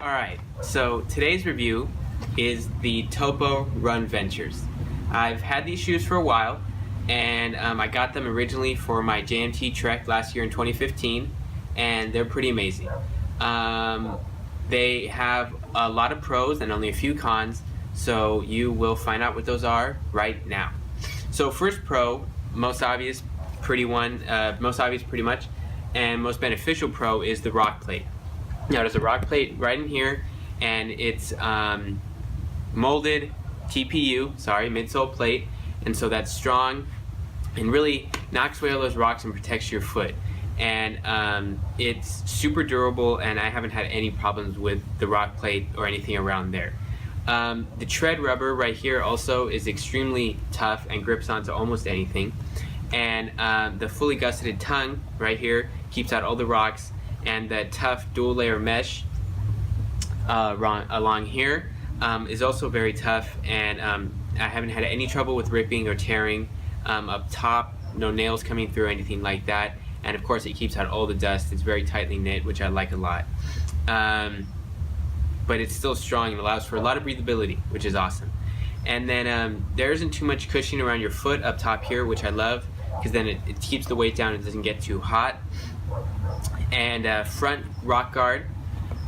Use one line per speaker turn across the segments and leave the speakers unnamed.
Alright, so today's review is the Topo Runventures. I've had these shoes for a while, and I got them originally for my JMT trek last year in 2015, and they're pretty amazing. They have a lot of pros and only a few cons, so you will find out what those are right now. So first pro, most obvious pretty much, and most beneficial pro is the rock plate. Now there's a rock plate right in here, and it's molded midsole plate, and so that's strong and really knocks away all those rocks and protects your foot. And it's super durable, and I haven't had any problems with the rock plate or anything around there. The tread rubber right here also is extremely tough and grips onto almost anything. And the fully gusseted tongue right here keeps out all the rocks, and the tough dual layer mesh along here is also very tough, and I haven't had any trouble with ripping or tearing up top, no nails coming through or anything like that. And of course it keeps out all the dust. It's very tightly knit, which I like a lot. But it's still strong and allows for a lot of breathability, which is awesome. And then there isn't too much cushioning around your foot up top here, which I love, because then it keeps the weight down and doesn't get too hot. And front rock guard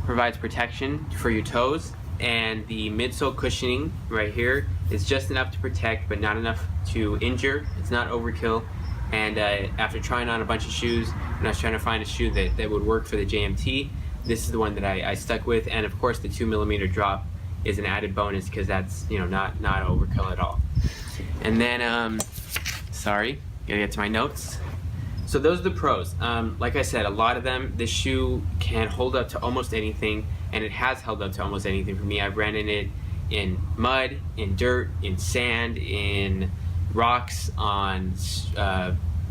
provides protection for your toes, and the midsole cushioning right here is just enough to protect but not enough to injure. It's not overkill. And after trying on a bunch of shoes, when I was trying to find a shoe that would work for the JMT, this is the one that I stuck with. And of course the 2mm drop is an added bonus, because that's not overkill at all. And then sorry, gotta get to my notes. So those are the pros. Like I said, a lot of them, the shoe can hold up to almost anything, and it has held up to almost anything for me. I've ran in it in mud, in dirt, in sand, in rocks, on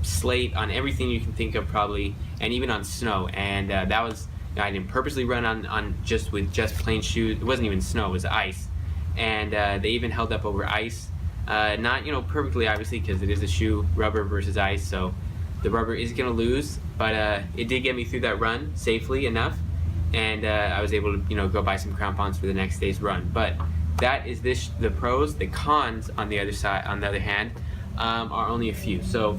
slate, on everything you can think of probably, and even on snow. And that was, I didn't purposely run on just plain shoes. It wasn't even snow, it was ice. And they even held up over ice. Not perfectly, obviously, because it is a shoe, rubber versus ice, so the rubber is going to lose, but it did get me through that run safely enough, and I was able to go buy some crampons for the next day's run. But that is the pros. The cons, on the other hand, are only a few. So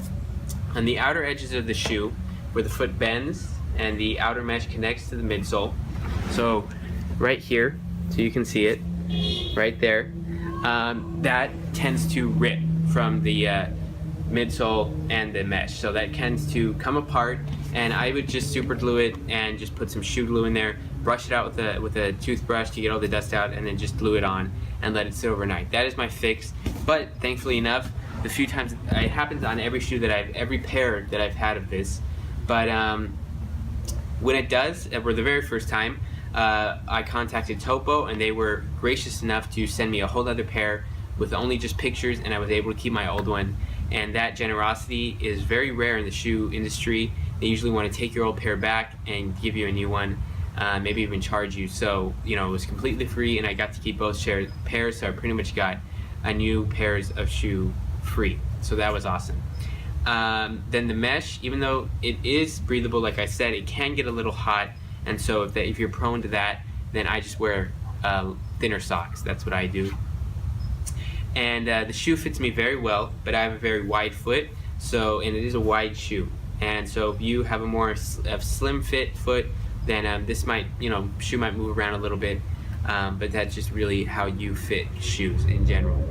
on the outer edges of the shoe, where the foot bends and the outer mesh connects to the midsole, so right here, so you can see it right there, that tends to rip from the midsole and the mesh, so that tends to come apart. And I would just super glue it and just put some shoe glue in there, brush it out with a toothbrush to get all the dust out, and then just glue it on and let it sit overnight. That is my fix. But thankfully enough, the few times it happens on every pair that I've had of this, but when it does, for the very first time, I contacted Topo, and they were gracious enough to send me a whole other pair with only just pictures, and I was able to keep my old one. And that generosity is very rare in the shoe industry. They usually want to take your old pair back and give you a new one, maybe even charge you. So it was completely free, and I got to keep both pairs, so I pretty much got a new pairs of shoe free. So that was awesome. Then the mesh, even though it is breathable, like I said, it can get a little hot, and so if you're prone to that, then I just wear thinner socks. That's what I do. And the shoe fits me very well, but I have a very wide foot, and it is a wide shoe. And so if you have a more slim fit foot, then this shoe might move around a little bit, but that's just really how you fit shoes in general.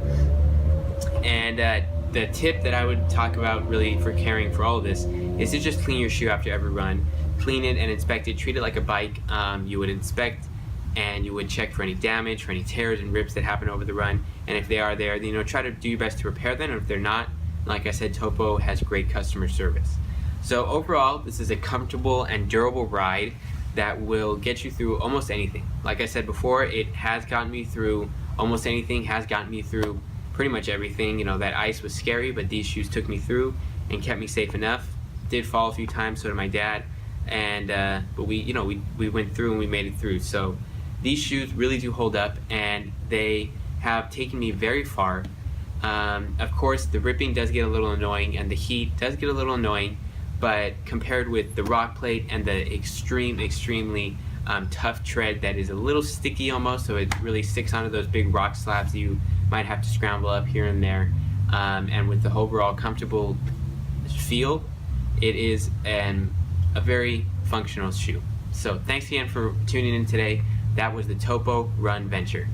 And the tip that I would talk about really for caring for all of this is to just clean your shoe after every run. Clean it and inspect it. Treat it like a bike. You would inspect and you would check for any damage, for any tears and rips that happen over the run. And if they are there, try to do your best to repair them. And if they're not, like I said, Topo has great customer service. So overall, this is a comfortable and durable ride that will get you through almost anything. Like I said before, it has gotten me through almost anything, has gotten me through pretty much everything. That ice was scary, but these shoes took me through and kept me safe enough. Did fall a few times, so did my dad. And but we went through and we made it through. So these shoes really do hold up, and they have taken me very far. Of course, the ripping does get a little annoying, and the heat does get a little annoying, but compared with the rock plate and the extremely tough tread that is a little sticky almost, so it really sticks onto those big rock slabs that you might have to scramble up here and there. And with the overall comfortable feel, it is a very functional shoe. So thanks again for tuning in today. That was the Topo Runventure.